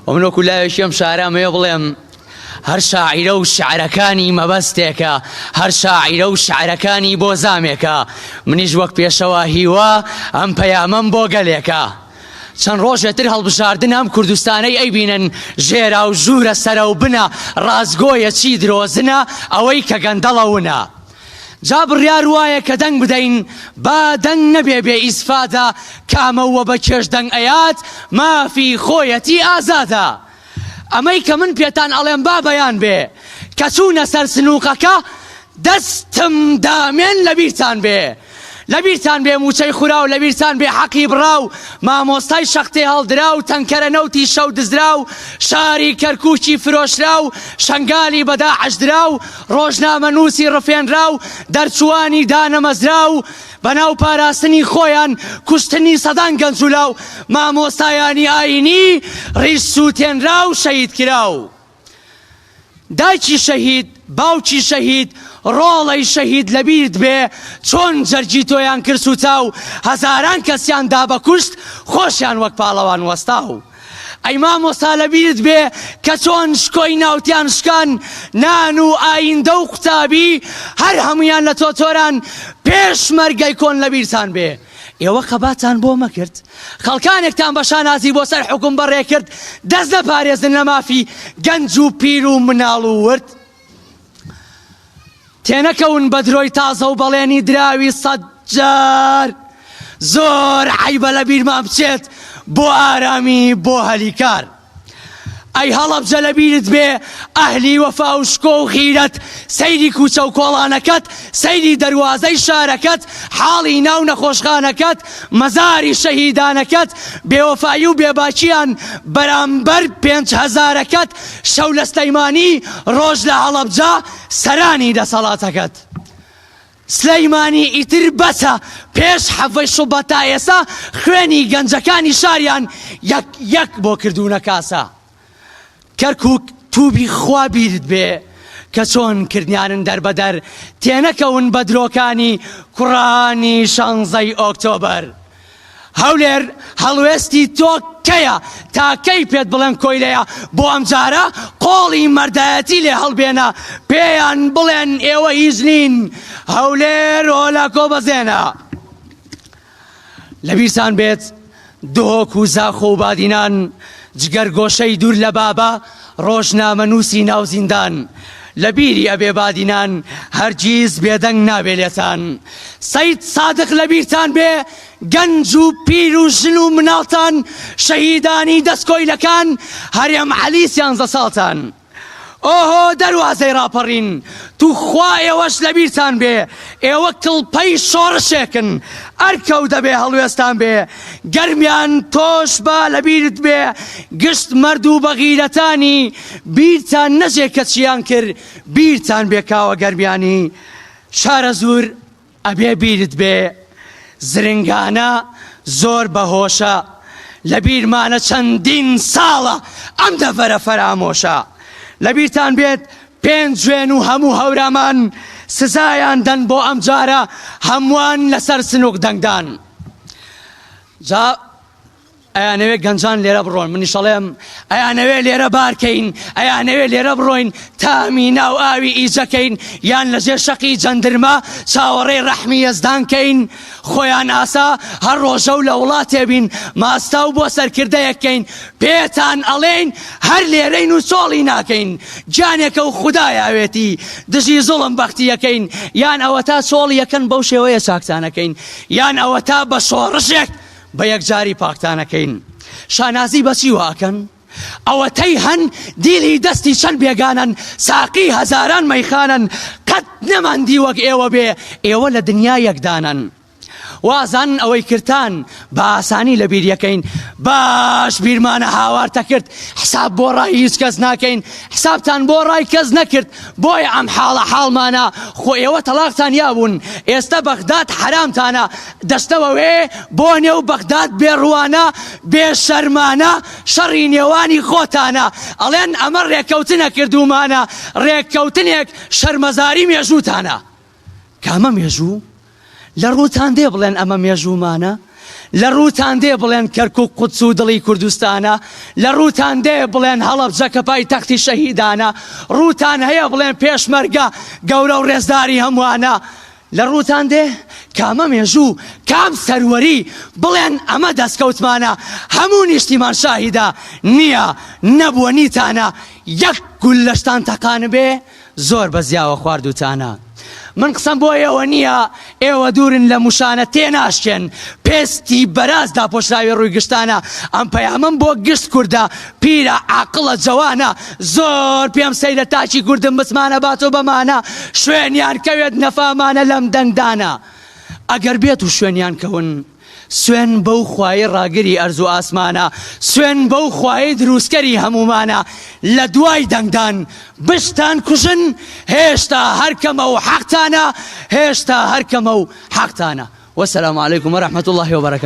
ومنۆ کولایەکیم شارامەیە بڵێم هەر شاعیرە و شعرەکانی مەبەستێکە، هەر شاعیرە و شعرەکانی بۆ زامێکە، منیش وەک پێشەوە هیوا ئەم پەیامەم بۆ گەلێکە. چەند ڕۆژێتر هەڵبژاردن ئەم کوردستانەی ئەیبینن ژێرا و ژوورە سەرە و بنە، ڕازگۆیە چی درۆزنە ئەوەی کە گەندەڵەونە. جا بڕیار وایە کە دەنگ بدەین با دەنگ نەبێ بێ ئیسفادە، کامەوە بە کێش دەنگ ئەیات مافی خۆیەتی ئازادە. ئەمەی کە من پێتان ئەڵێم با بەیان بێ کە چوونە سەر سنووقەکە دەستم دامێن لەبیرتان بێ، لەبیرتان بێ موچەی خورا و لەبیرتان بێ حەقی بڕا و مامۆستای شەختێ هەڵدرا و تەنکەرە نەوتی شەو دزرا و شاری کەرکووکی فرۆشرا و شەنگالی بەداعش درا و ڕۆژنامە نووسی ڕفێنرا و دەرچوانی دانەمەزرا و بەناو پاراستنی خۆیان کوشتنی سەدان گەنجولا و مامۆستایانی ئاینی ڕیش سووتێنرا و شەهید کرا و دایکی شەهید باوکی شەهید ڕۆڵەی شەهید لەبیرت بێ چۆن جەرگی تۆیان کرد و چاو هەزاران کەسیان دا بە کوشت خۆشیان وەک پاڵەوان وەستا و ئەی مامۆستا لەبیرت بێ کە چۆن شکۆی ناوتیان شکان نان و ئایندە و قوتابی هەر هەمویان لە تۆتۆران پێش مەرگەی کۆن لەبیرتان بێ. ئێوە قەباتان بۆ مەکرد، خەڵکانێکتان بە شانازی بۆ سەر حکوم بەڕێ کرد، دەست نەپارێزن لە مافی گەنج و پیر و مناڵ و ورد. تێنەکەون بە درۆی تازە و بەڵێنی دراوی سەد جار زۆر عیبە لە بیرمان بچێت بۆ ئارامی بۆ هەلیکار. ئەی هەڵەبجە لەبیرت بێ ئەهلی وەفا و شکۆ و غیرەت، سەیری کوچە و کۆڵانەکەت، سەیری دەروازەی شارەکەت، حاڵی ناو نەخۆشخانەکەت، مەزاری شەهیدانەکەت، بێوەفایی و بێباکییان بەرامبەر 5,000ەکەت، شەو لە سلەیمانی ڕۆژ لە هەڵەبجە سەرانی دەسەڵاتەکەت. سلەیمانی ئیتر بەسە پێش حەفەی شوبە تا ئێسا خوێنی گەنجەکانی شاریان یەک بۆ کردوونە کاسە. کەرکووک تووبی خوا بیرت بێ کە چۆن کردیانن دەربەدەر تێنەکەون بە درۆکانی کوڕانی 16 ئۆکتۆبەر. هەولێر هەڵوێستی تۆ کەیە تاکەی پێت بڵێن کۆیلەیە بۆ ئەمجارە قۆڵی مەردایەتی لێ هەڵبێنە پێیان بڵێن ئێوە هیچ نین، هەولێر هۆلاکۆ بەزێنە. لەبیرتان بێت دۆک و زاخۆ و بادینان جگەرگۆشەی دوور لە بابە ڕۆژنامە نووسی ناو زیندان، لەبیری ئەبێ بادینان هەرگیز بێدەنگ نابێ لێتان. سەید سادق لەبیرتان بێ گەنج و پیر و ژن و مناڵتان شەهیدانی دەستکۆیلەکان هەرێم عەلی 13 ساڵتان. ئۆهۆ دەروازەی ڕاپەڕین توخوا ئێوەش لەبیرتان بێ ئێوە کڵپەی شۆڕشێکن ئەرکەو دەبێ هەڵوێستان بێ گەرمیان تۆش بە لەبیرت بێ گشت مەرد و بەغیرەتانی بیرتان نەژێ کە چیان کرد بیرتان بێ کاوە گەرمیانی. شارە زوور ئەبێ بیرت بێ زرنگانە زۆر بەهۆشە لەبیرمانە چەندین ساڵە ئەم دەڤەرە فەرامۆشە. لەبیرتان بێت 5 جوێن و هەموو هەورامان سزایان دەن بۆ ئەم جارە هەمووان لەسەر سنووک دەنگدان. جا ئەیانەوێت گەنجان لێرە بڕۆن، منیش ئەڵێم ئەیانەوێت لێرە بارکەین، ئەیانەوێت لێرە بڕۆین تامی ناو ئاوی ئیجەکەین یان لەژێر شەقی جەندرمە چاوەڕێی ڕەحمی یەزدانکەین. خۆیان ئاسا هەر ڕۆژە و لە وڵاتێ بین ماستا و بۆ سەرکردەیەکەین پێتان ئەڵێین هەر لێرەین و چۆڵی ناکەین. گیانێکە و خودایاوێتی دژی زوڵم بەختیەکەین یان ئەوە تا چۆڵی یەکەن بەو شێوەیە چاکتانەکەین یان ئەوە تا بە شۆڕشێک بە یەکجاری پاکتانەکەین. شانازی بەچی واکەن؟ ئەوە تەی هەن دیلی دەستی چەند بێگانن ساقی هەزاران مەیخانن قەت نەماندی وەک ئێوە بێ ئێوە لە دنیا یەکدانن. وازان ئەوەی کردان بە ئاسانی لە بیریەکەین باش بیرمانە هاوارتە کرد حساب بۆ ڕای هیچ کەس ناکەین حسابتان بۆ ڕای کەس نەکرد بۆیە ئەم حاڵە حاڵمانە خۆ ئێوە تەلاقتان یابوون ئێستا بەغداد حرامتانە دەستەوە وێ بۆ نێو بەغداد بێڕوانە بێشەرمانە شەڕی نێوانی خۆتانە ئەڵێن ئەمە ڕێککەوتنە کردومانە ڕێککەوتنێک شەرمەزاری مێژووتانە. کامە مێژوو؟ لە ڕووتان دێ بڵێن ئەمە مێژوومانە لە ڕووتان دێ بڵێن کەرکووک قودس و دڵی کوردستانە لە ڕووتان دێ بڵێن هەڵەبجە کە پایتەختی شەهیدانە ڕووتان هەیە بڵێن پێشمەرگە گەورە و ڕێزداری هەمووانە لە ڕووتان دێ کامە مێژوو کام سەروەری بڵێن ئەمە دەستکەوتمانە هەموو نیشتیمان شاهیدا نییە نەبووە نیتانە یەک گول لەشتان تەقان بێ زۆر بەزیاوە خواردوتانە من قسەم بۆ ئێوە نییە ئێوە دوورن لە موشانە تێناشکێن پێستی بەراز داپۆشراوی ڕووی گشتانە ئەم پەیامەم بۆ گشت کووردە پیرە عاقڵە جەوانە زۆر پێم سەیرە تاچی کوردم بچمانە باتۆ بەمانە شوێنیان کەوێت نەفامانە لەم دەنگدانە ئەگەر بێت و شوێنیان کەون سوێن بەو خوای ڕاگری ئەرز و ئاسمانە سوێن بەو خوای دروستکەری هەمومانە لە دوای دەنگدان بشتان کوژن هێشتا هەرکەمە و حەقتانە هێشتا هەرکەمە و حەقتانە وەسەلام عەلەیکوم وەرەحمەتوڵڵاهی وبەرەکاتوه